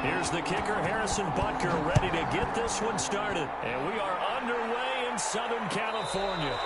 Here's the kicker, Harrison Butker, ready to get this one started. And we are underway in Southern California.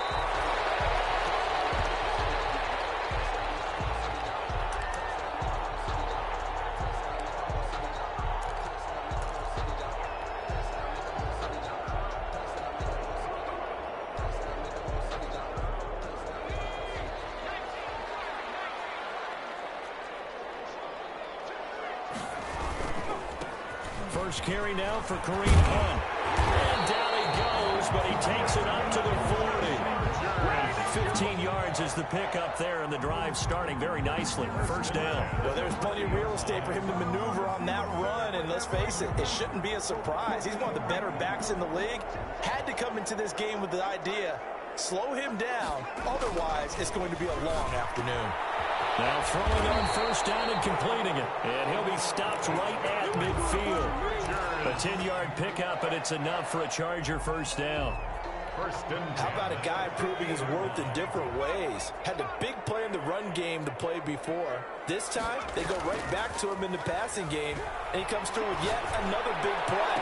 First carry now for Kareem Hunt. And down he goes, but he takes it up to the 40. 15 yards is the pickup there, and the drive starting very nicely. First down. Well, there's plenty of real estate for him to maneuver on that run, and let's face it, it shouldn't be a surprise. He's one of the better backs in the league. Had to come into this game with the idea, slow him down, otherwise it's going to be a long afternoon. Now throwing on first down and completing it. And he'll be stopped right at midfield. A 10-yard pickup, and it's enough for a Charger first down. How about a guy proving his worth in different ways? Had a big play in the run game to play before. This time, they go right back to him in the passing game, and he comes through with yet another big play.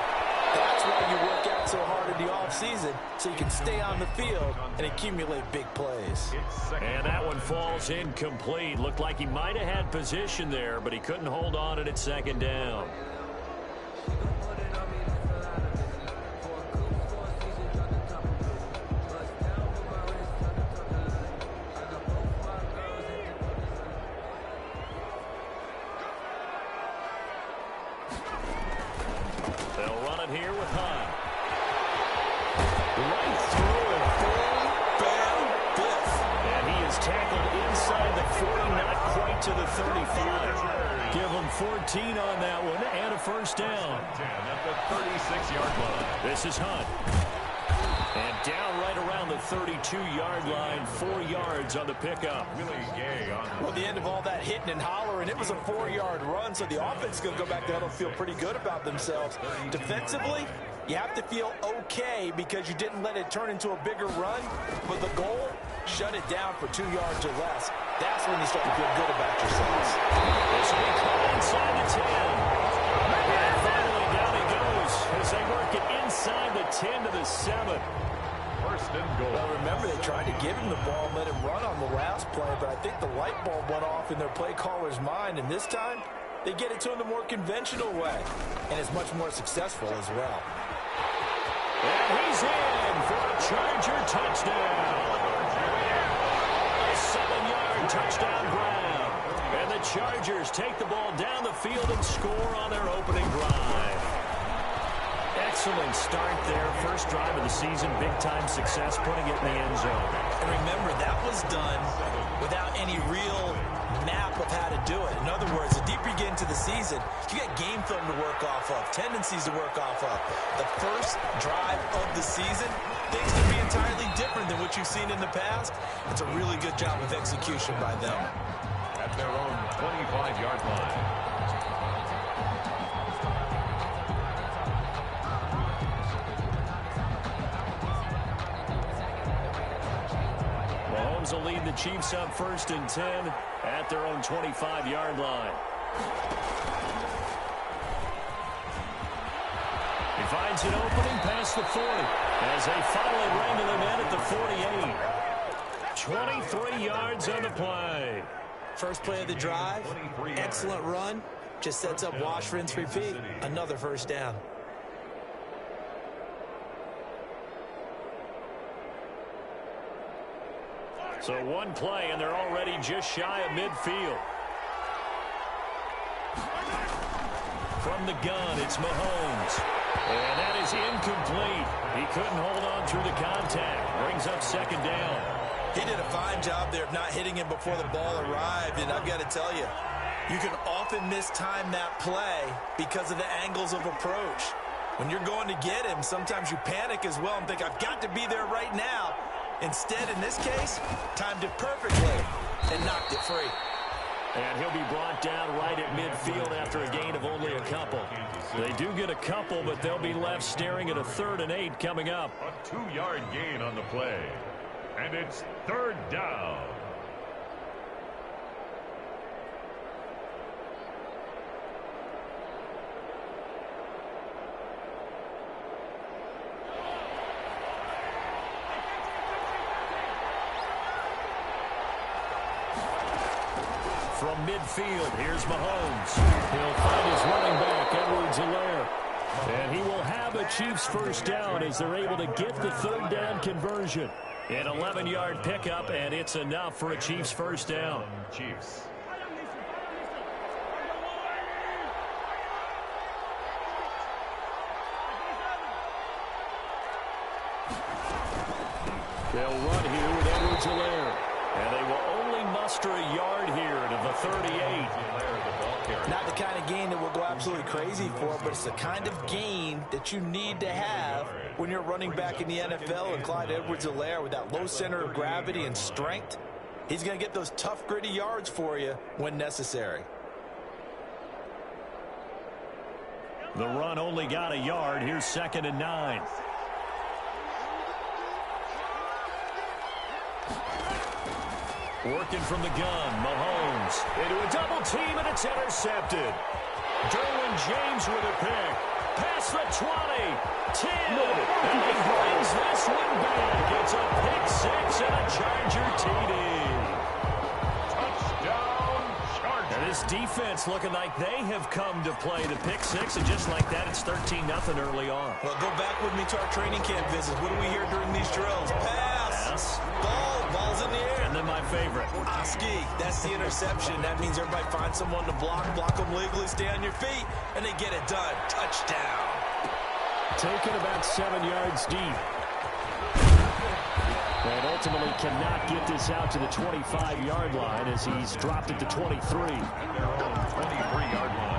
That's why you work out so hard in the offseason, so you can stay on the field and accumulate big plays. And that one falls incomplete. Looked like he might have had position there, but he couldn't hold on at second down. They'll run it here with Hunt. Right through it. Full, bam, biff. And he is tackled inside the 40, not quite to the 35. Give him 14 on that one and a first down. 10 at the 36-yard line. This is Hunt. And down right around the 32-yard line, 4 yards on the pickup. Willie Gay on Well, the end of all that hitting and hollering, it was a 4-yard run, so the offense is going to go back there and feel pretty good about themselves. Defensively, you have to feel okay because you didn't let it turn into a bigger run, but the goal, shut it down for 2 yards or less. That's when you start to feel good about yourselves. This will be caught inside the 10. And finally, down he goes as they work it inside the 10 to the 7. first and goal. Well, remember, they tried to give him the ball and let him run on the last play, but I think the light bulb went off in their play caller's mind, and this time, they get it to him the more conventional way, and it's much more successful as well. And he's in for a Charger touchdown. A 7-yard touchdown grab. And the Chargers take the ball down the field and score on their opening drive. Excellent start there. First drive of the season. Big-time success putting it in the end zone. And remember, that was done without any real map of how to do it. In other words, the deeper you get into the season, you got game film to work off of, tendencies to work off of. The first drive of the season, things can be entirely different than what you've seen in the past. It's a really good job of execution by them. At their own 25-yard line. Mahomes will lead the Chiefs up 1st and 10 at their own 25-yard line. He finds an opening past the 40 as they finally wrangle him in at the 48. 23 yards on the play. First play of the drive, excellent run, just sets up wash, rinse, repeat. Another first down. So one play, and they're already just shy of midfield. From the gun, it's Mahomes. And that is incomplete. He couldn't hold on through the contact. Brings up 2nd down. He did a fine job there of not hitting him before the ball arrived, and I've got to tell you, you can often mistime that play because of the angles of approach. When you're going to get him, sometimes you panic as well and think, I've got to be there right now. Instead, in this case, timed it perfectly and knocked it free. And he'll be brought down right at midfield after a gain of only a couple. They do get a couple, but they'll be left staring at a 3rd and 8 coming up. A 2-yard gain on the play. And it's 3rd down. from midfield. Here's Mahomes. He'll find his running back, Edwards-Helaire. And he will have a Chiefs first down as they're able to get the third down conversion. An 11-yard pickup, and it's enough for a Chiefs first down. Chiefs. They'll run here with Edwards-Helaire. And they will only muster a yard here to the 38. Not the kind of gain that will go absolutely crazy for, but it's the kind of gain that you need to have when you're running back in the NFL. And Clyde Edwards-Helaire, with that low center of gravity and strength, he's going to get those tough, gritty yards for you when necessary. The run only got a yard. Here's 2nd and 9. Working from the gun, Mahomes into a double team, and it's intercepted. Derwin James with a pick. Past the 20, 10, and he brings this one back. It's a pick six and a Charger TD. Touchdown, Chargers. And this defense looking like they have come to play the pick six, and just like that, it's 13-0 early on. Well, go back with me to our training camp visits. What do we hear during these drills? Pass. Ball's in the air. And then my favorite. Oski, that's the interception. That means everybody finds someone to block them legally, stay on your feet, and they get it done. Touchdown. Taken about 7 yards deep. And ultimately cannot get this out to the 25-yard line as he's dropped it to 23. 23-yard line.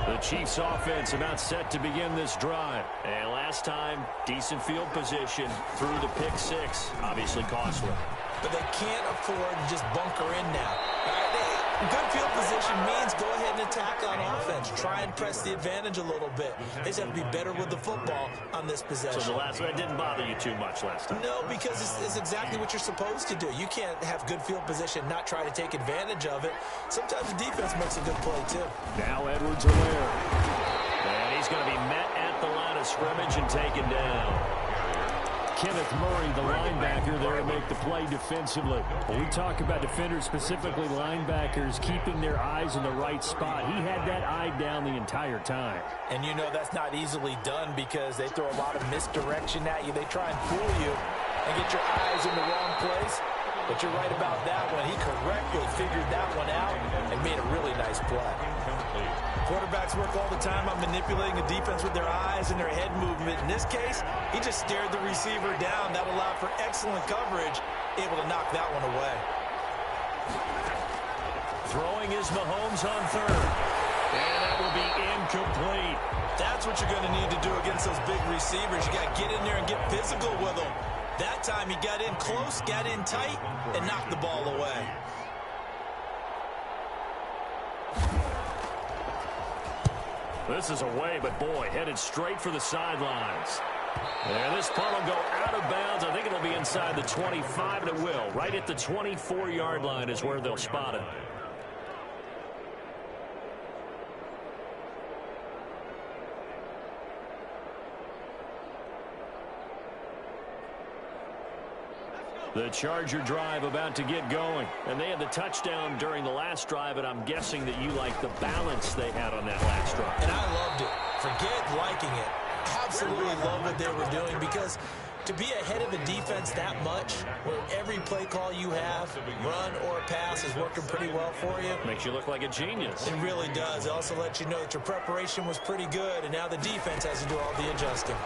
The Chiefs offense about set to begin this drive. And last time, decent field position through the pick six. Obviously costly. But they can't afford to just bunker in now. Good field position means go ahead and attack on offense. Try and press the advantage a little bit. They just have to be better with the football on this possession. So the last one didn't bother you too much last time? No, because it's exactly what you're supposed to do. You can't have good field position, not try to take advantage of it. Sometimes the defense makes a good play, too. Now Edwards-Helaire. And he's going to be met at the line of scrimmage and taken down. Kenneth Murray, the linebacker, there to make the play defensively. When we talk about defenders, specifically linebackers, keeping their eyes in the right spot, he had that eye down the entire time. And you know that's not easily done because they throw a lot of misdirection at you. They try and fool you and get your eyes in the wrong place. But you're right about that one. He correctly figured that one out and made a really nice play. Quarterbacks work all the time on manipulating the defense with their eyes and their head movement. In this case, he just stared the receiver down. That allowed for excellent coverage, able to knock that one away. Throwing is Mahomes on third. And that will be incomplete. That's what you're going to need to do against those big receivers. You got to get in there and get physical with them. That time he got in close, got in tight, and knocked the ball away. This is away, but boy, headed straight for the sidelines. And this punt will go out of bounds. I think it'll be inside the 25, and it will. Right at the 24-yard line is where they'll spot it. The Charger drive about to get going. And they had the touchdown during the last drive, and I'm guessing that you like the balance they had on that last drive. And I loved it. Forget liking it. Absolutely love what they were doing because to be ahead of a defense that much, where every play call you have, run or pass, is working pretty well for you. Makes you look like a genius. It really does. It also lets you know that your preparation was pretty good, and now the defense has to do all the adjusting.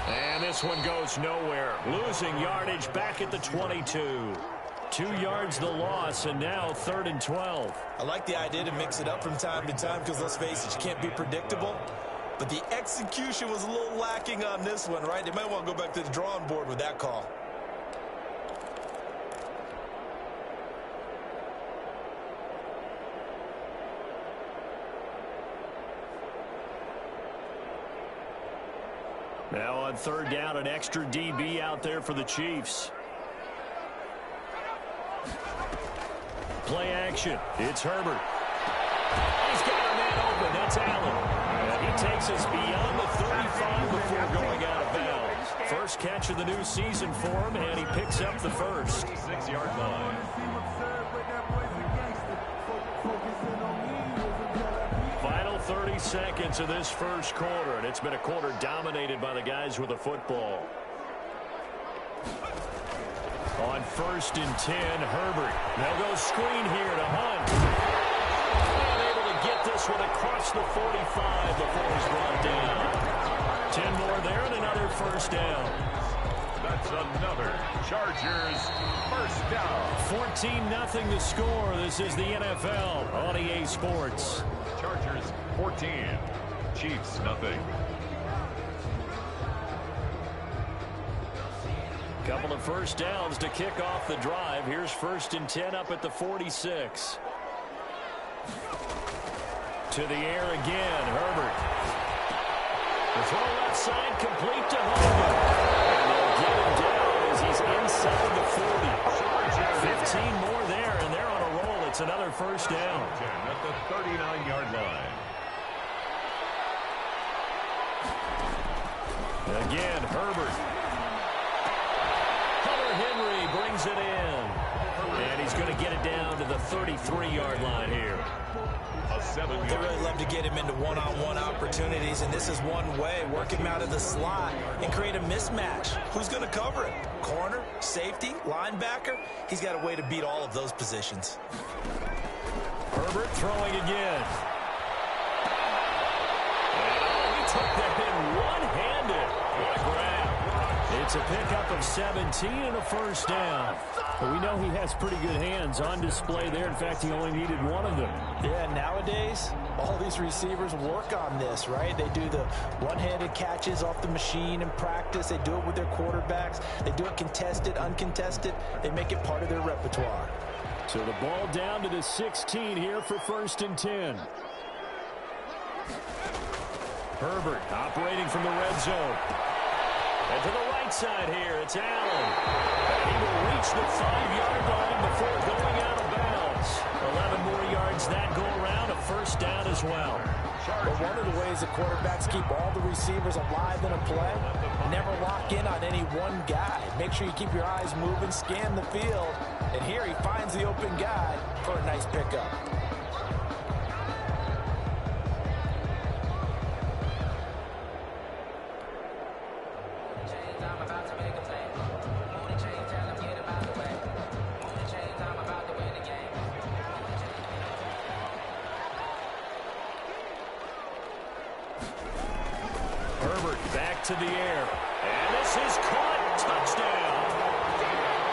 And this one goes nowhere. Losing yardage back at the 22. 2 yards the loss, and now 3rd and 12. I like the idea to mix it up from time to time because, let's face it, you can't be predictable. But the execution was a little lacking on this one, right? They might want to go back to the drawing board with that call. Now on 3rd down, an extra DB out there for the Chiefs. Play action. It's Herbert. He's got a man open. That's Allen. And he takes us beyond the 35 before going out of bounds. First catch of the new season for him, and he picks up the first. 6-yard line. Final 30 seconds of this first quarter, and it's been a quarter dominated by the guys with the football. On 1st and 10, Herbert. They'll go screen here to Hunt. And able to get this one across the 45 before he's brought down. 10 more there and another first down. That's another Chargers first down. 14-0 the score. This is the NFL on EA Sports. Chargers 14, Chiefs nothing. Couple of first downs to kick off the drive. Here's 1st and 10 up at the 46. To the air again, Herbert. The throw left side complete to Hogan. And they'll get him down as he's inside the 40. 15 more there, and they're on a roll. It's another first down. 10 at the 39-yard line. Again, Herbert. Henry brings it in. And he's going to get it down to the 33-yard line here. A 7-yard. They really love to get him into one-on-one opportunities, and this is one way. Work him out of the slot and create a mismatch. Who's going to cover it? Corner, safety, linebacker? He's got a way to beat all of those positions. Herbert throwing again. And he took that in one-handed. What a grab. It's a pickup of 17 and a first down. But we know he has pretty good hands on display there. In fact, he only needed one of them. Yeah, nowadays, all these receivers work on this, right? They do the one-handed catches off the machine in practice. They do it with their quarterbacks. They do it contested, uncontested. They make it part of their repertoire. So the ball down to the 16 here for 1st and 10. Herbert operating from the red zone. And to the right side here, it's Allen. He will reach the 5-yard line before going out of bounds. 11 more yards that go around, a first down as well. But one of the ways the quarterbacks keep all the receivers alive in a play, never lock in on any one guy. Make sure you keep your eyes moving, scan the field. And here he finds the open guy for a nice pickup. To the air. And this is caught. Touchdown.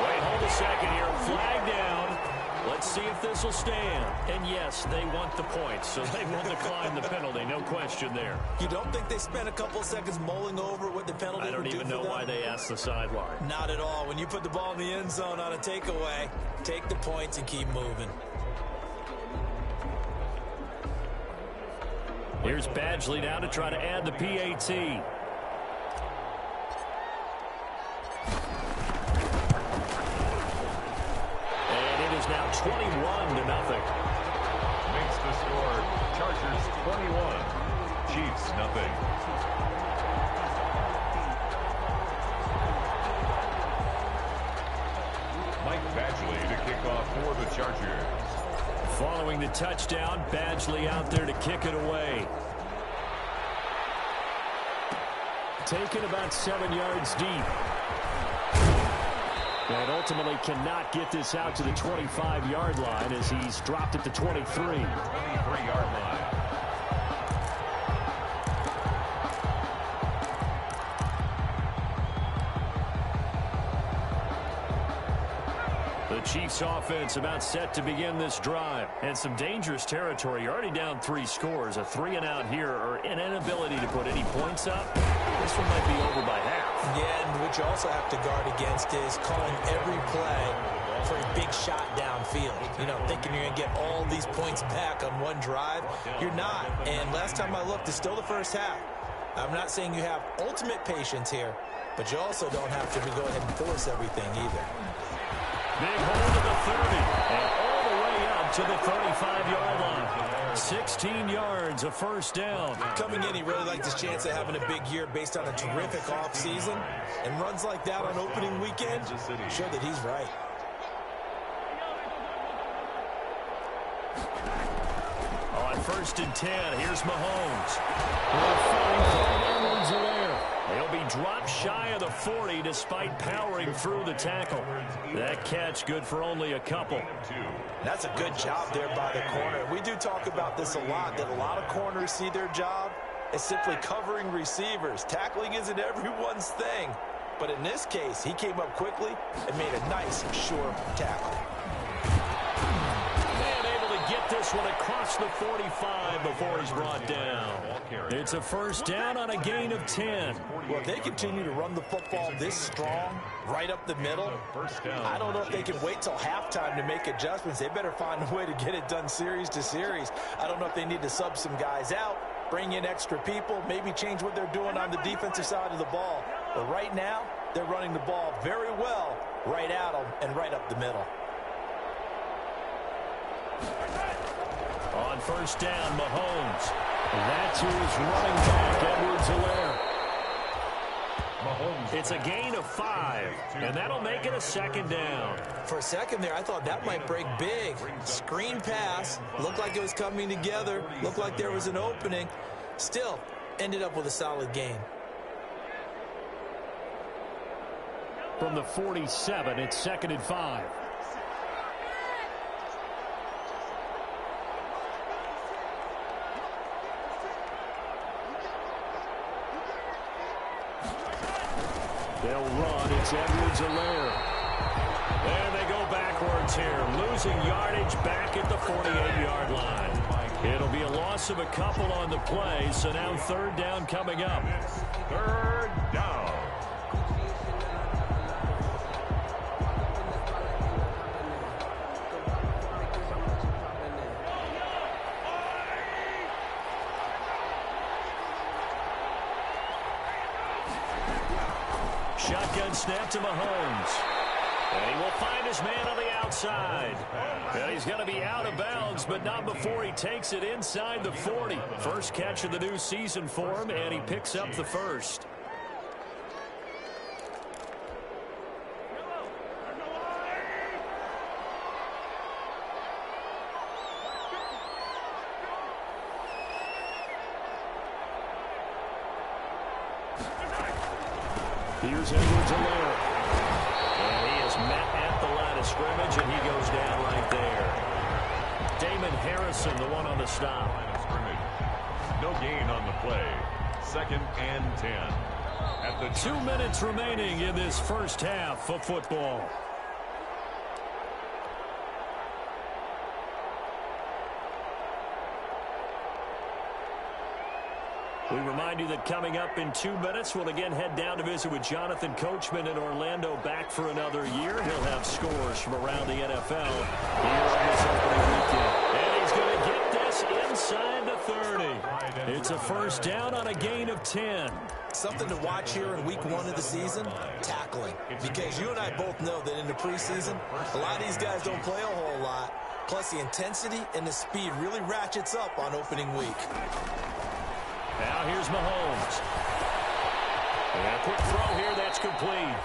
Wait, hold a second here. Flag down. Let's see if this will stand. And yes, they want the points, so they will decline the penalty. No question there. You don't think they spent a couple seconds mulling over what the penalty would do? I don't even know why they asked the sideline. Not at all. When you put the ball in the end zone on a takeaway, take the points and keep moving. Here's Badgley now to try to add the PAT. Now 21-0. Makes the score Chargers 21, Chiefs nothing. Mike Badgley to kick off for the Chargers. Following the touchdown, Badgley out there to kick it away. Taken about 7 yards deep. And ultimately cannot get this out to the 25-yard line as he's dropped at the 23. 23-yard line. The Chiefs offense about set to begin this drive. And some dangerous territory. You're already down 3 scores. A 3-and-out here or an inability to put any points up. This one might be over by half. Yeah, and what you also have to guard against is calling every play for a big shot downfield. You know, thinking you're going to get all these points back on one drive. You're not. And last time I looked, it's still the first half. I'm not saying you have ultimate patience here, but you also don't have to go ahead and force everything either. Big hold to the 30 and all the way up to the 35-yard line. 16 yards, a first down. Coming in, he really liked his chance of having a big year based on a terrific offseason. And runs like that on opening weekend show that he's right. On 1st and 10, here's Mahomes. He'll be dropped shy of the 40 despite powering through the tackle. That catch good for only a couple. That's a good job there by the corner. We do talk about this a lot, that a lot of corners see their job as simply covering receivers. Tackling isn't everyone's thing. But in this case, he came up quickly and made a nice, sure tackle. Get this one across the 45 before he's brought down. It's a first down on a gain of 10. Well, if they continue to run the football this strong, right up the middle, I don't know if they can wait till halftime to make adjustments. They better find a way to get it done series to series. I don't know if they need to sub some guys out, bring in extra people, maybe change what they're doing on the defensive side of the ball. But right now, they're running the ball very well right at them and right up the middle. On first down, Mahomes. That's who is running back, Edwards-Helaire. It's a gain of 5, and that'll make it a second down. For a second there, I thought that might break big. Screen pass, looked like it was coming together, looked like there was an opening. Still, ended up with a solid gain. From the 47, it's 2nd and 5. They'll run. It's Edwards-Helaire. And they go backwards here, losing yardage back at the 48-yard line. It'll be a loss of a couple on the play, so now 3rd down coming up. 3rd down. Shotgun snap to Mahomes. And he will find his man on the outside. And he's going to be out of bounds, but not before he takes it inside the 40. First catch of the new season for him, and he picks up the first. Here's Edwards-Helaire. And he is met at the line of scrimmage, and he goes down right there. Damon Harrison, the one on the stop. Line of scrimmage. No gain on the play. 2nd and 10. At the 2 minutes remaining in this first half of football. We remind you that coming up in 2 minutes, we'll again head down to visit with Jonathan Coachman in Orlando, back for another year. He'll have scores from around the NFL here on this opening weekend. And he's going to get this inside the 30. It's a first down on a gain of 10. Something to watch here in week 1 of the season, tackling. Because you and I both know that in the preseason, a lot of these guys don't play a whole lot. Plus, the intensity and the speed really ratchets up on opening week. Now here's Mahomes. And a quick throw here, that's complete.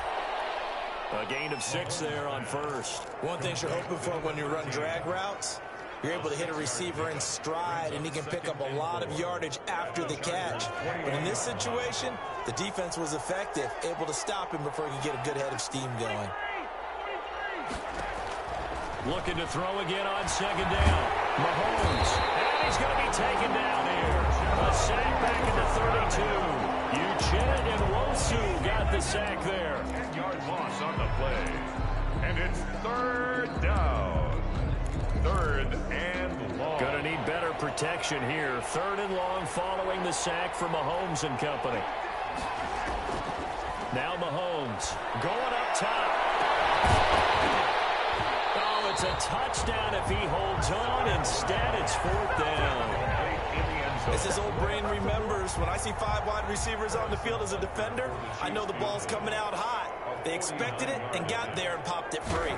A gain of 6 there on first. One thing you're hoping for when you run drag routes, you're able to hit a receiver in stride, and he can pick up a lot of yardage after the catch. But in this situation, the defense was effective, able to stop him before he could get a good head of steam going. Looking to throw again on 2nd down. Mahomes. And he's going to be taken down here. A sack back in the 32. Uchenna Nwosu got the sack there. 10-yard loss on the play. And it's 3rd down. 3rd and long. Going to need better protection here. 3rd and long following the sack from Mahomes and company. Now Mahomes going up top. Oh, it's a touchdown if he holds on. Instead, it's 4th down. As his old brain remembers, when I see 5 wide receivers on the field as a defender, I know the ball's coming out hot. They expected it and got there and popped it free.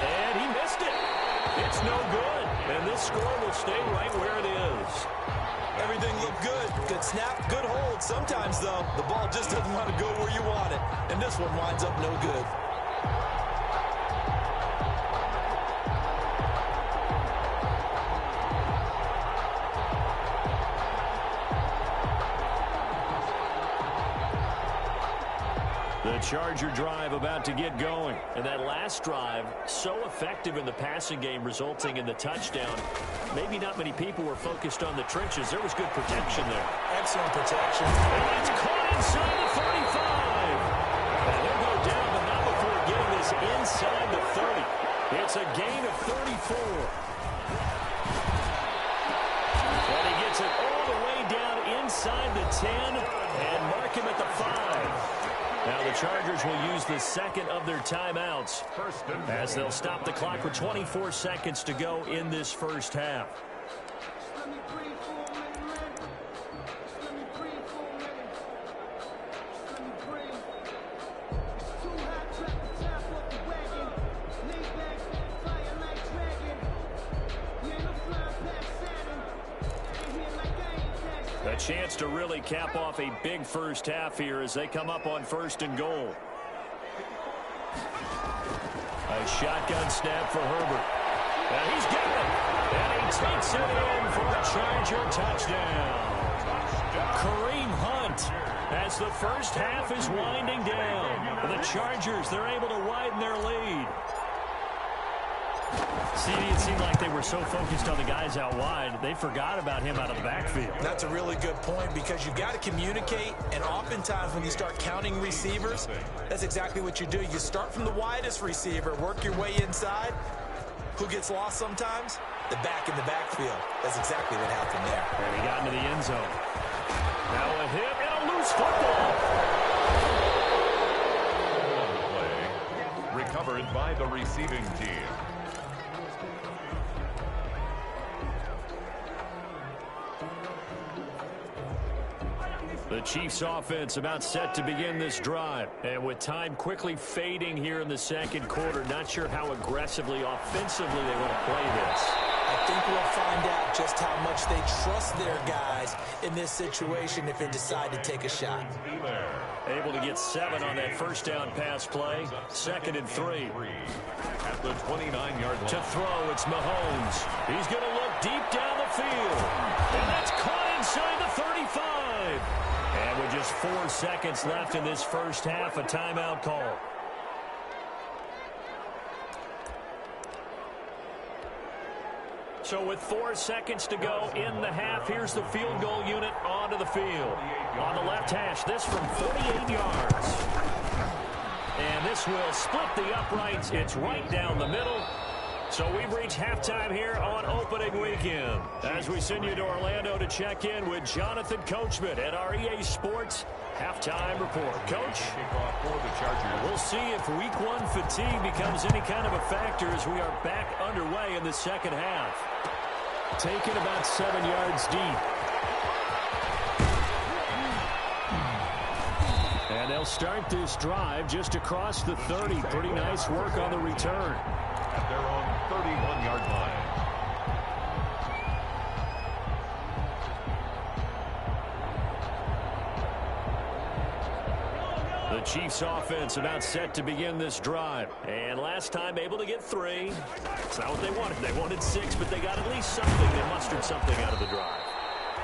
And he missed it. It's That's no good. And this score will stay right where it is. Everything looked good. Good snap, good hold. Sometimes, though, the ball just doesn't want to go where you want it. And this one winds up no good. The Charger drive about to get going. And that last drive, so effective in the passing game, resulting in the touchdown. Maybe not many people were focused on the trenches. There was good protection there. Excellent protection. And that's caught inside the 35. And they'll go down, but not before getting this inside the 30. It's a gain of 34. And he gets it all the way down inside the 10 and mark him at the 5. Now the Chargers will use the second of their timeouts as they'll stop the clock with 24 seconds to go in this first half. A chance to really cap off a big first half here as they come up on 1st and goal. A shotgun snap for Herbert. And he's got it. And he takes it in for a Charger touchdown. Kareem Hunt as the first half is winding down. The Chargers, they're able to widen their lead. See, it seemed like they were so focused on the guys out wide, they forgot about him out of the backfield. That's a really good point because you got to communicate, and oftentimes when you start counting receivers, that's exactly what you do. You start from the widest receiver, work your way inside. Who gets lost sometimes? The back in the backfield. That's exactly what happened there. And he got into the end zone. Now a hit and a loose football. Play recovered by the receiving team. The Chiefs offense about set to begin this drive. And with time quickly fading here in the second quarter, not sure how aggressively, offensively they want to play this. I think we'll find out just how much they trust their guys in this situation if they decide to take a shot. Able to get 7 on that first down pass play. 2nd and 3. At the 29-yard line. To throw, it's Mahomes. He's going to look deep down the field. And that's caught inside the 35. And with just 4 seconds left in this first half, a timeout call. So with 4 seconds to go in the half, here's the field goal unit onto the field. On the left hash, this from 48 yards. And this will split the uprights. It's right down the middle. So we've reached halftime here on opening weekend. As we send you to Orlando to check in with Jonathan Coachman at our EA Sports Halftime Report. Coach, we'll see if Week 1 fatigue becomes any kind of a factor as we are back underway in the second half. Taken about 7 yards deep. And they'll start this drive just across the 30. Pretty nice work on the return. At their own 31-yard line. The Chiefs offense about set to begin this drive. And last time able to get 3. It's not what they wanted. They wanted 6, but they got at least something. They mustered something out of the drive.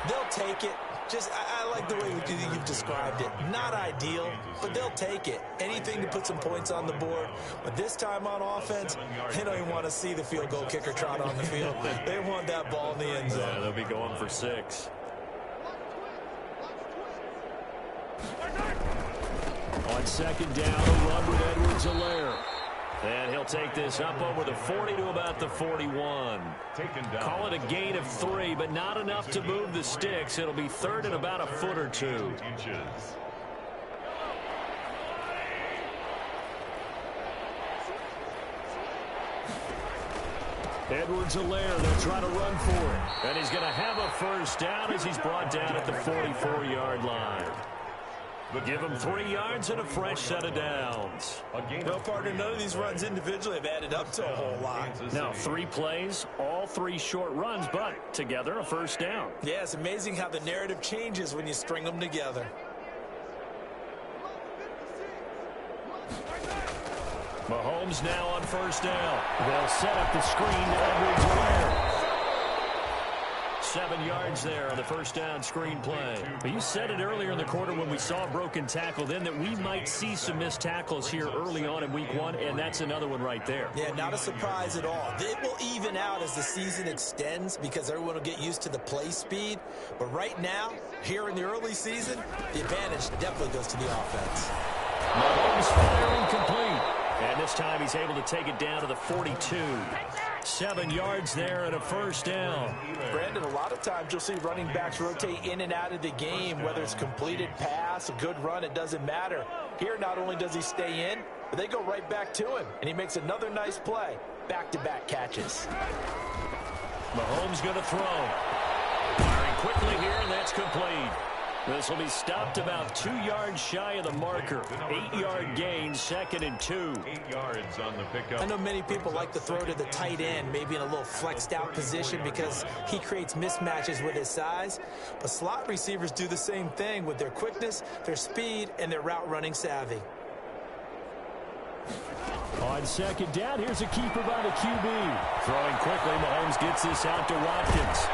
They'll take it. Just, I like the way you've described it. Not ideal, but they'll take it. Anything to put some points on the board. But this time on offense, they don't even want to see the field goal kicker trot on the field. They want that ball in the end zone. Yeah, they'll be going for 6. On second down, a run with Edwards-Helaire. And he'll take this up over the 40 to about the 41. Call it a gain of 3, but not enough to move the sticks. It'll be 3rd and about a foot or 2. Edwards-Helaire, they'll try to run for it. And he's going to have a first down as he's brought down at the 44-yard line. Give him 3 yards and a fresh set of downs. No, partner, none of these runs individually have added up to a whole lot. Now, 3 plays, all 3 short runs, but together a first down. Yeah, it's amazing how the narrative changes when you string them together. Mahomes now on first down. They'll set up the screen to Edwards-Helaire. 7 yards there on the first down screen play. But you said it earlier in the quarter when we saw a broken tackle then that we might see some missed tackles here early on in week 1, and that's another one right there. Yeah, not a surprise at all. It will even out as the season extends because everyone will get used to the play speed. But right now, here in the early season, the advantage definitely goes to the offense. Mahomes firing complete. And this time he's able to take it down to the 42. 7 yards there and a first down. Brandon, a lot of times you'll see running backs rotate in and out of the game, whether it's completed pass, a good run, it doesn't matter. Here, not only does he stay in, but they go right back to him, and he makes another nice play. Back-to-back catches. Mahomes going to throw. Firing quickly here, and that's complete. This will be stopped about 2 yards shy of the marker. 8-yard gain, 2nd and 2. 8 yards on the pickup. I know many people like to throw to the tight end, maybe in a little flexed out position because he creates mismatches with his size. But slot receivers do the same thing with their quickness, their speed, and their route running savvy. On second down, here's a keeper by the QB. Throwing quickly, Mahomes gets this out to Watkins.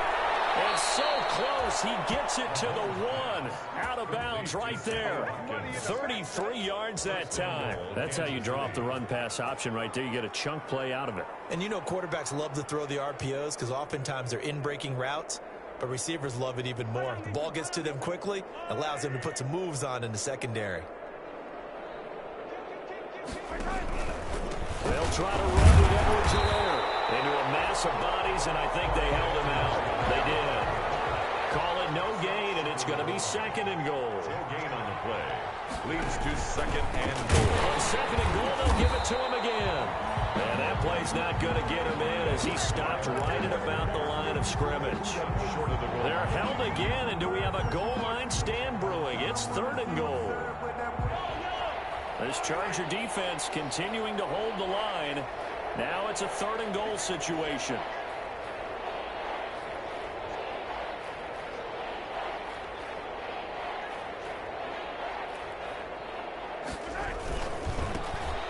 It's so close, he gets it to the 1. Out of bounds right there. 33 yards that time. That's how you draw up the run-pass option right there. You get a chunk play out of it. And you know quarterbacks love to throw the RPOs because oftentimes they're in-breaking routes, but receivers love it even more. The ball gets to them quickly, allows them to put some moves on in the secondary. They'll try to run with Edwards-Helaire into a mass of bodies, and I think they held him out. They did. Call it no gain, and it's going to be 2nd and goal. No gain on the play. Leads to 2nd and goal. On 2nd and goal, they'll give it to him again. And that play's not going to get him in as he stopped right at about the line of scrimmage. Short of the goal. They're held again, and do we have a goal line stand brewing? It's 3rd and goal. This Charger defense continuing to hold the line. Now it's a 3rd and goal situation.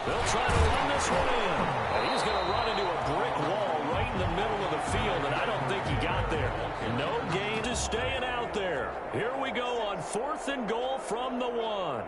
They'll try to run this one in. And he's going to run into a brick wall right in the middle of the field, and I don't think he got there. No gain, just staying out there. Here we go on 4th and goal from the 1.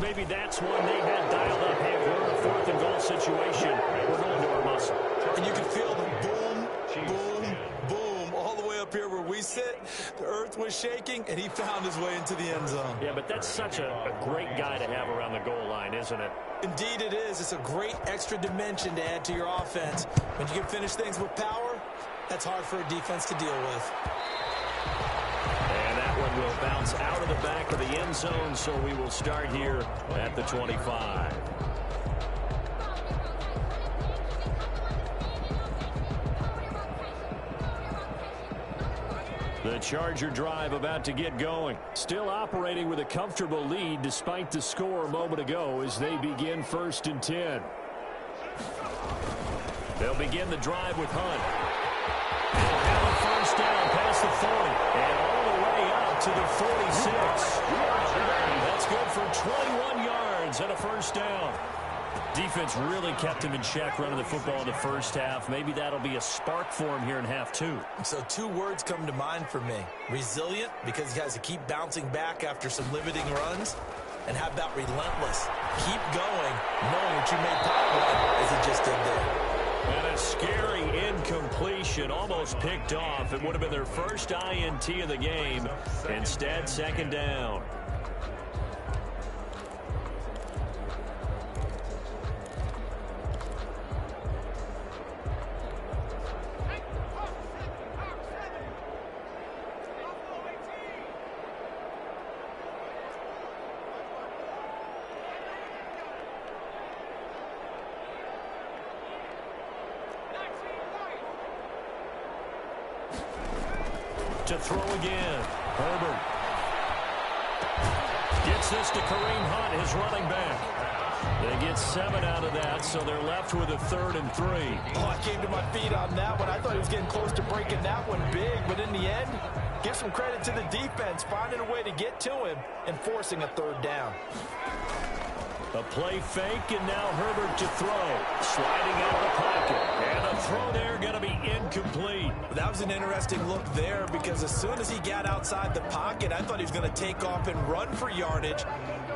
Maybe that's one they had dialed up. Hey, we're in a 4th and goal situation. We're going to our muscle. And you can feel the boom, boom, boom, all the way up here where we sit. The earth was shaking, and he found his way into the end zone. Yeah, but that's such a great guy to have around the goal line, isn't it? Indeed it is. It's a great extra dimension to add to your offense. When you can finish things with power, that's hard for a defense to deal with. And that one will bounce out of the back of the end zone, so we will start here at the 25. The Charger drive about to get going. Still operating with a comfortable lead despite the score a moment ago as they begin 1st and 10. They'll begin the drive with Hunt. They'll have a first down past the 40 and all the way out to the 46. That's good for 21 yards and a first down. Defense really kept him in check running the football in the first half. Maybe that'll be a spark for him here in half 2. So 2 words come to mind for me. Resilient, because he has to keep bouncing back after some limiting runs. And how about relentless? Keep going, knowing that you may pop one, as he just did there. And a scary incompletion, almost picked off. It would have been their first INT of the game. Instead, 2nd down. To throw again. Herbert. Gets this to Kareem Hunt, his running back. They get 7 out of that, so they're left with a 3rd and 3. Oh, I came to my feet on that one. I thought he was getting close to breaking that one big, but in the end, give some credit to the defense, finding a way to get to him and forcing a 3rd down. A play fake, and now Herbert to throw. Sliding out of the pocket. And the throw there going to be incomplete. That was an interesting look there because as soon as he got outside the pocket, I thought he was going to take off and run for yardage.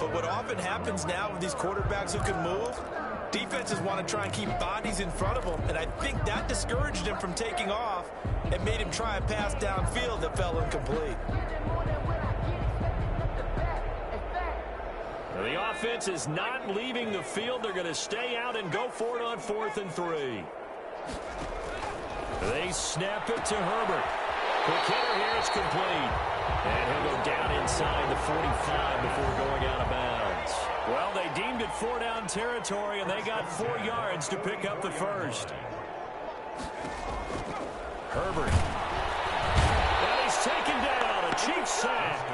But what often happens now with these quarterbacks who can move, defenses want to try and keep bodies in front of them. And I think that discouraged him from taking off and made him try a pass downfield that fell incomplete. The offense is not leaving the field. They're going to stay out and go for it on 4th and 3. They snap it to Herbert. Quick hitter here, it's complete. And he'll go down inside the 45 before going out of bounds. Well, they deemed it 4-down territory, and they got 4 yards to pick up the 1st. Herbert. And he's taken down. A Chiefs sack.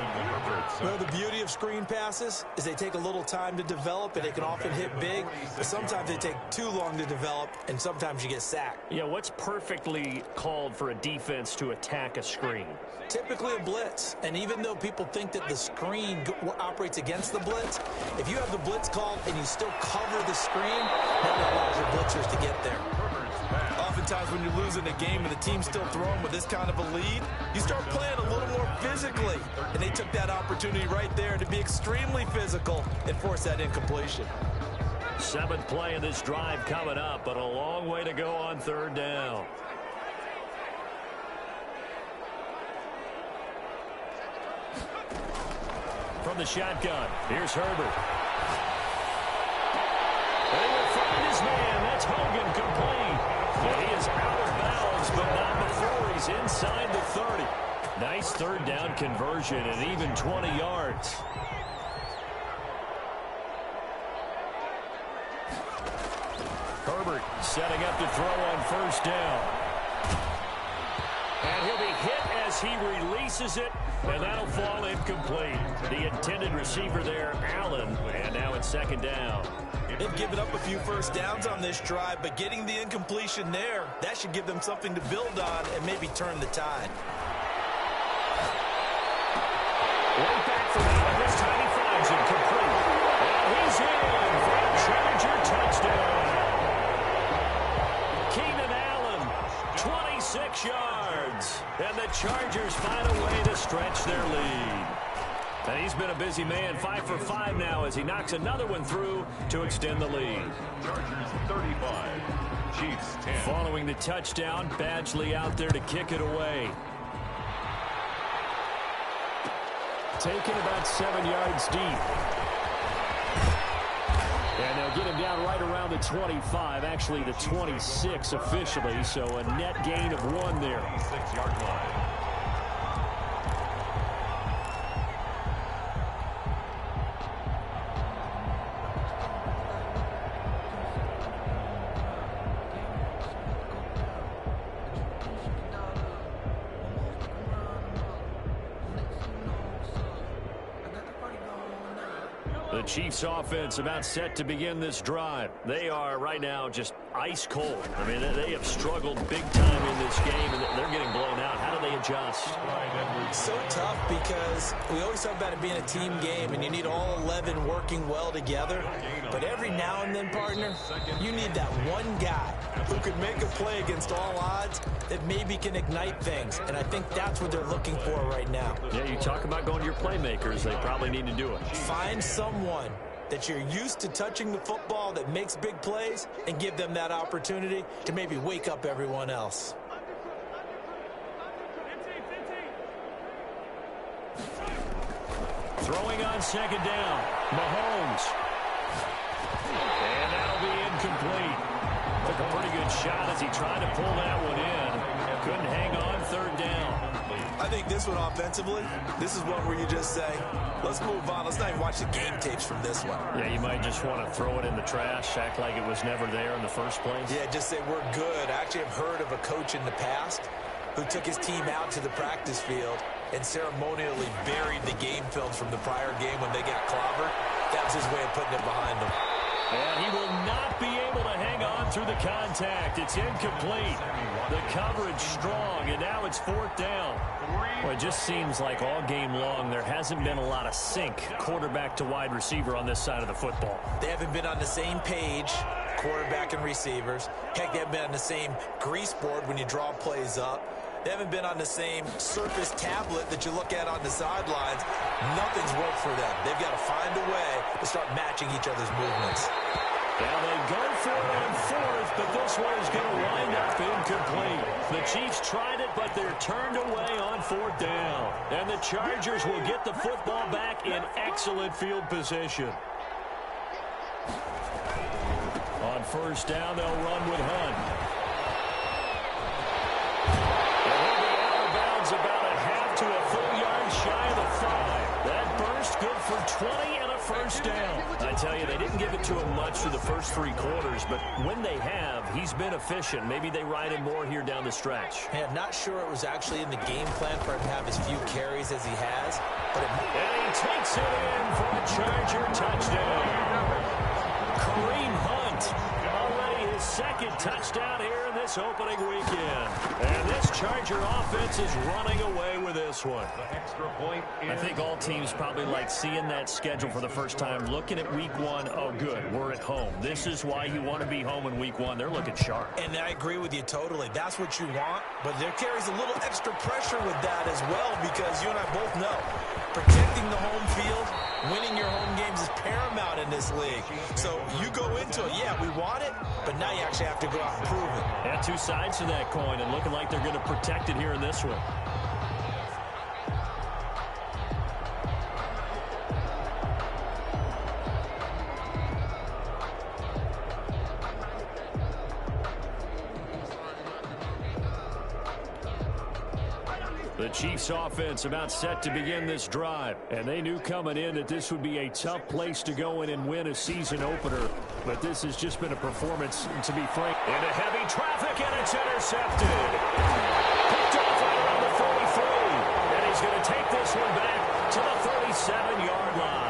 Well, the beauty of screen passes is they take a little time to develop, and they can often hit big, but sometimes they take too long to develop, and sometimes you get sacked. Yeah, what's perfectly called for a defense to attack a screen? Typically a blitz, and even though people think that the screen operates against the blitz, if you have the blitz called and you still cover the screen, that allows your blitzers to get there. Oftentimes when you're losing a game and the team's still throwing with this kind of a lead, you start playing a little more physically. And they took that opportunity right there to be extremely physical and force that incompletion. 7th play of this drive coming up, but a long way to go on 3rd down. From the shotgun, here's Herbert. They will find his man. That's Hogan complete. And he is out of bounds, but not before he's inside the 30. Nice 3rd down conversion and even 20 yards. Herbert setting up to throw on 1st down. And he'll be hit as he releases it, and that'll fall incomplete. The intended receiver there, Allen, and now it's 2nd down. They've given up a few 1st downs on this drive, but getting the incompletion there, that should give them something to build on and maybe turn the tide. Right back from Allen. This time he finds it complete. And he's in for a Charger touchdown. Keenan Allen, 26 yards. And the Chargers find a way to stretch their lead. And he's been a busy man, 5 for 5 now as he knocks another one through to extend the lead. Chargers 35, Chiefs 10. Following the touchdown, Badgley out there to kick it away. Taken about 7 yards deep. And they'll get him down right around the 25, actually the 26 officially, so a net gain of 1 there. 6-yard line. The Chiefs offense about set to begin this drive. They are right now just ice cold. I mean, they have struggled big time in this game, and they're getting blown out. How do they adjust? So tough because we always talk about it being a team game, and you need all 11 working well together. But every now and then, partner, you need that one guy who can make a play against all odds that maybe can ignite things. And I think that's what they're looking for right now. Yeah, you talk about going to your playmakers. They probably need to do it. Find someone that you're used to touching the football that makes big plays and give them that opportunity to maybe wake up everyone else. Throwing on 2nd down, Mahomes. And that'll be incomplete. Took a pretty good shot as he tried to pull that one in. Couldn't hang on 3rd down. I think this one offensively, this is one where you just say, let's move on. Let's not even watch the game tapes from this one. Yeah, you might just want to throw it in the trash, act like it was never there in the first place. Yeah, just say we're good. I actually have heard of a coach in the past who took his team out to the practice field and ceremonially buried the game films from the prior game when they got clobbered. That was his way of putting it behind him. And he will not be able to hang on through the contact. It's incomplete. The coverage strong, and now it's 4th down. Well, it just seems like all game long there hasn't been a lot of sync quarterback to wide receiver on this side of the football. They haven't been on the same page, quarterback and receivers. Heck, they haven't been on the same grease board when you draw plays up. They haven't been on the same Surface tablet that you look at on the sidelines. Nothing's worked for them. They've got to find a way to start matching each other's movements. Now they go for it on 4th, but this one is going to wind up incomplete. The Chiefs tried it, but they're turned away on 4th down. And the Chargers will get the football back in excellent field position. On 1st down, they'll run with Hunt. And he'll be out of bounds about a half to a full yard shy of the 5. That burst good for 20 and a 1st down. I tell you, they didn't give it to him much through the first 3 quarters, but when they have, he's been efficient. Maybe they ride him more here down the stretch. Hey, I'm not sure it was actually in the game plan for him to have as few carries as he has. But and he takes it in for a Charger touchdown. Kareem Hunt, already his 2nd touchdown here in this opening weekend. And this Charger offense is running away with this one. I think all teams probably like seeing that schedule for the first time, looking at week 1. Oh, good, we're at home. This is why you want to be home in week 1. They're looking sharp. And I agree with you totally. That's what you want, but there carries a little extra pressure with that as well, because you and I both know protecting the home field, winning your home games is paramount in this league. So you go into it, yeah, we want it, but now you actually have to go out and prove it. Yeah, 2 sides to that coin, and looking like they're going to protect it here in this one. The Chiefs offense about set to begin this drive, and they knew coming in that this would be a tough place to go in and win a season opener, but this has just been a performance, to be frank. Into heavy traffic, and it's intercepted. Picked off right around the 43, and he's going to take this one back to the 37-yard line.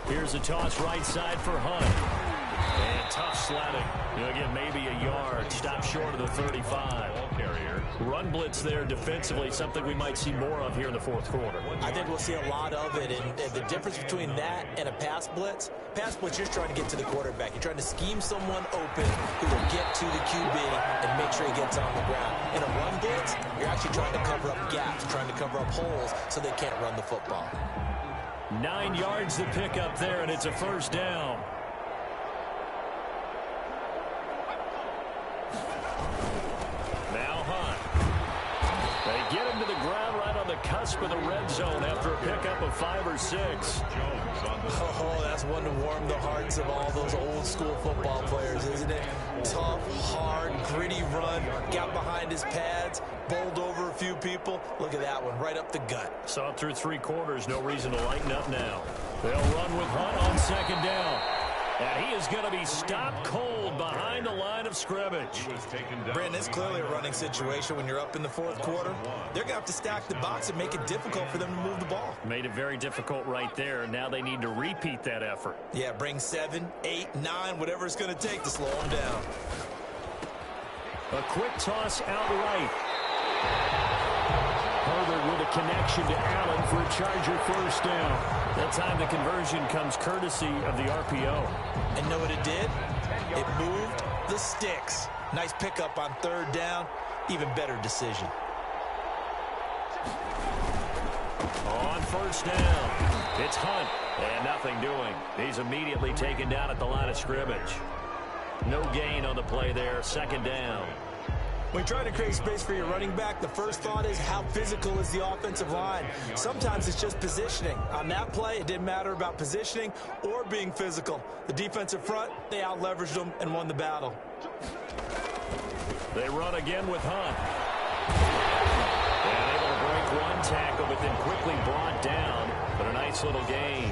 Here's a toss right side for Hunt. And tough sledding. You'll get maybe a yard. Stop short of the 35. Run blitz there defensively, something we might see more of here in the 4th quarter. I think we'll see a lot of it, and the difference between that and a pass blitz, you're just trying to get to the quarterback. You're trying to scheme someone open who will get to the QB and make sure he gets on the ground. In a run blitz, you're actually trying to cover up gaps, trying to cover up holes so they can't run the football. 9 yards to pick up there, and it's a 1st down. Now Hunt. They get him to the ground right on the cusp of the red zone after a pickup of 5 or 6. Oh, that's one to warm the hearts of all those old school football players, isn't it? Tough, hard, gritty run, got behind his pads, bowled over a few people. Look at that one, right up the gut. Saw it through 3 quarters, no reason to lighten up now. They'll run with Hunt on 2nd down. And he is going to be stopped cold behind the line of scrimmage. Brandon, it's clearly a running situation when you're up in the 4th quarter. They're going to have to stack the box and make it difficult for them to move the ball. Made it very difficult right there. Now they need to repeat that effort. Yeah, bring 7, 8, 9, whatever it's going to take to slow them down. A quick toss out right. Herbert with a connection to Allen for a Charger 1st down. That time the conversion comes courtesy of the RPO. And know what it did? It moved the sticks. Nice pickup on 3rd down. Even better decision. On 1st down, it's Hunt. And nothing doing. He's immediately taken down at the line of scrimmage. No gain on the play there. 2nd down. When you're trying to create space for your running back, the first thought is how physical is the offensive line. Sometimes it's just positioning. On that play, it didn't matter about positioning or being physical. The defensive front, they out-leveraged them and won the battle. They run again with Hunt. And able to break 1 tackle, but then quickly brought down. But a nice little gain.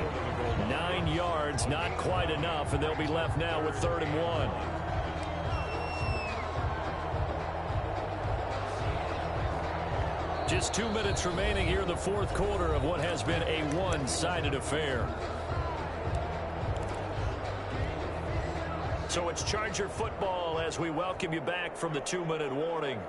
9 yards. yards, not quite enough, and they'll be left now with 3rd and 1. Just 2 minutes remaining here in the 4th quarter of what has been a one-sided affair. So it's Charger football as we welcome you back from the 2-minute warning.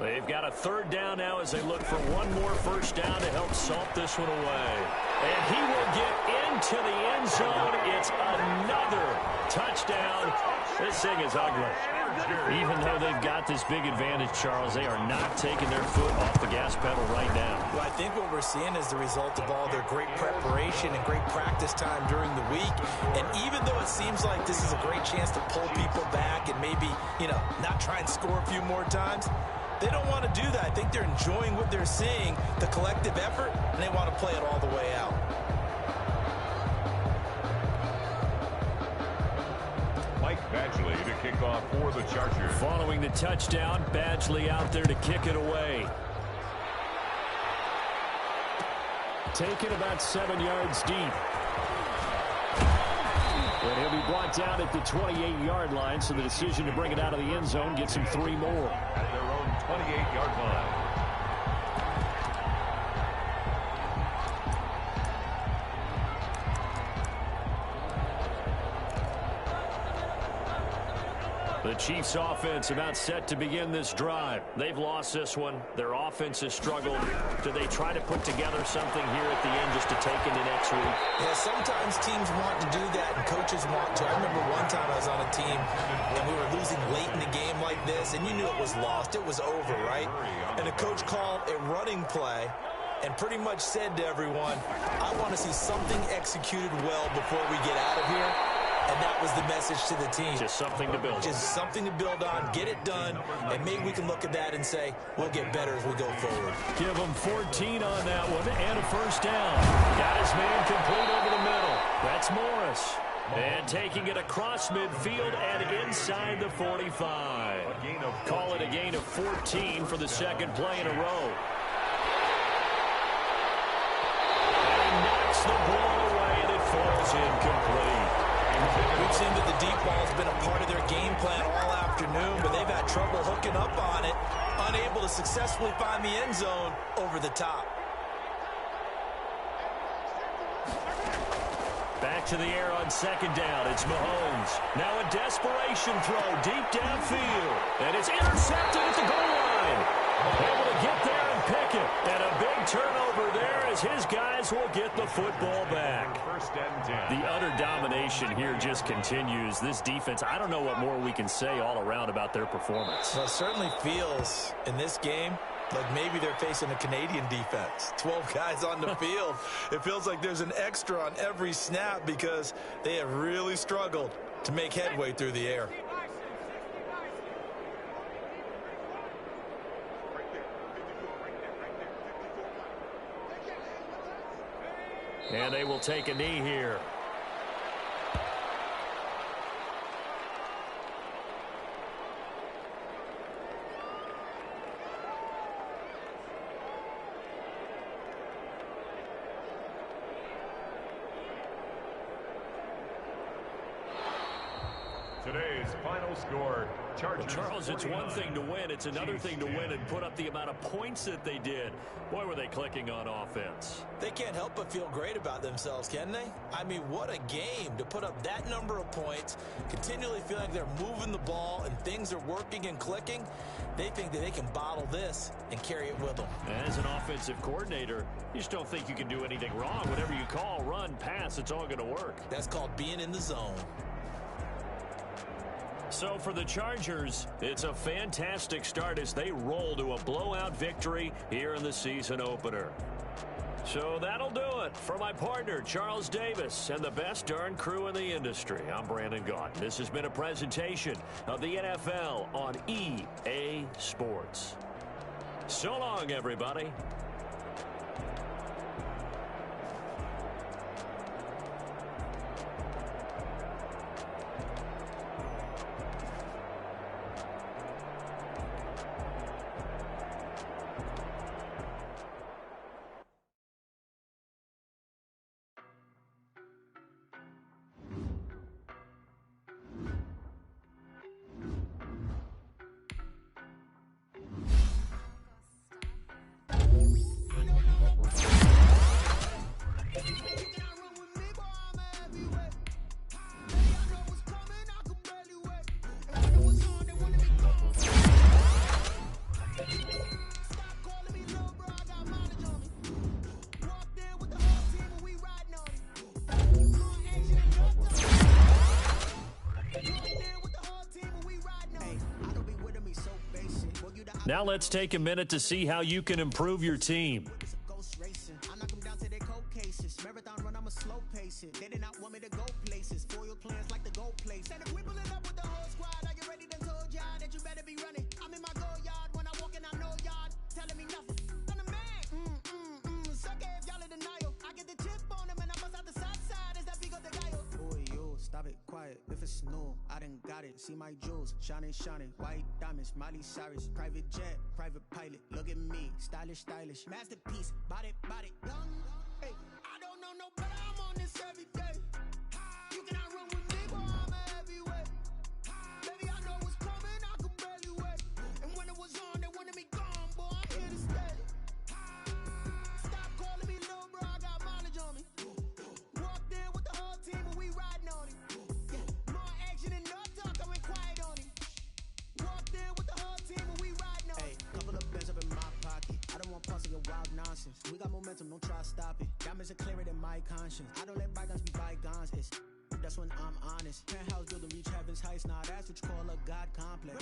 They've got a 3rd down now as they look for one more first down to help salt this one away. And he will get into the end zone. It's another touchdown. This thing is ugly. Even though they've got this big advantage, Charles, they are not taking their foot off the gas pedal right now. Well, I think what we're seeing is the result of all their great preparation and great practice time during the week. And even though it seems like this is a great chance to pull people back and maybe, not try and score a few more times, they don't want to do that. I think they're enjoying what they're seeing, the collective effort, and they want to play it all the way out. Mike Badgley to kick off for the Chargers. Following the touchdown, Badgley out there to kick it away. Taken about 7 yards deep. And he'll be brought down at the 28-yard line, so the decision to bring it out of the end zone gets him 3 more. At their own 28-yard line. The Chiefs offense about set to begin this drive. They've lost this one. Their offense has struggled. Do they try to put together something here at the end just to take into next week? Yeah, sometimes teams want to do that and coaches want to. I remember one time I was on a team and we were losing late in the game like this, and you knew it was lost. It was over, right? And the coach called a running play and pretty much said to everyone, I want to see something executed well before we get out of here. And that was the message to the team. Just something to build on. Just something to build on, get it done, and maybe we can look at that and say, we'll get better as we go forward. Give him 14 on that one and a first down. Got his man complete over the middle. That's Morris. And taking it across midfield and inside the 45. Call it a gain of 14 for the second play in a row. And he knocks the ball away and it falls incomplete. We've seen that the deep ball has been a part of their game plan all afternoon, but they've had trouble hooking up on it, unable to successfully find the end zone over the top. Back to the air on second down. It's Mahomes. Now a desperation throw deep downfield. And it's intercepted at the goal line. Able to get there and pick it. And a big turnover there as his guys will get the football back. First and 10. The utter domination here just continues. This defense, I don't know what more we can say all around about their performance. Well, it certainly feels in this game like maybe they're facing a Canadian defense. 12 guys on the field. It feels like there's an extra on every snap because they have really struggled to make headway through the air. And they will take a knee here. Today's final score, Chargers. Well, Charles, it's one thing to win. It's another thing to win and put up the amount of points that they did. Boy, were they clicking on offense. They can't help but feel great about themselves, can they? I mean, what a game to put up that number of points, continually feeling like they're moving the ball and things are working and clicking. They think that they can bottle this and carry it with them. As an offensive coordinator, you just don't think you can do anything wrong. Whatever you call, run, pass, it's all going to work. That's called being in the zone. So for the Chargers, it's a fantastic start as they roll to a blowout victory here in the season opener. So that'll do it for my partner, Charles Davis, and the best darn crew in the industry. I'm Brandon Gaudin. This has been a presentation of the NFL on EA Sports. So long, everybody. Now let's take a minute to see how you can improve your team. I knock them down to their cold cases. Marathon run, I'ma slow pace it. They did not want me to go places. Foil plans like the gold place. And if we pulling up with the whole squad, are you ready? Done told y'all that you better be running. I'm in my go yard. When I walk in, I know y'all telling me nothing. I'm the man. Suck it if y'all in denial. I get the chip on them and I bust out the south side. Is that big of the guy? Boy, yo, stop it, quiet. If it's no, I done got it. See my jewels, shining, shining. White diamonds, Miley Cyrus. Private jet, private pilot. Look at me, stylish, stylish. Masterpiece, body, body. Young, hey, I don't know no better. I'm on this every day. You cannot run with me, boy, I'm a heavyweight. Baby, I know what's coming, I can barely wait. And when it was on, they wanted me gone, boy, I'm here to stay. Stop calling me little bro, I got mileage on me. Walked in with the whole team and we riding on it. Yeah, more action and no talk, I went quiet on it. Walked in with the whole team and we riding on it. Hey, couple of bands up in my pocket. I don't want parts of your wild nonsense. We got momentum, don't try to stop it. Diamonds are clearer than my conscience. I don't let bygones be bygones. It's that's when I'm honest. Penthouse building reach heaven's heights. Nah, that's what you call a God complex.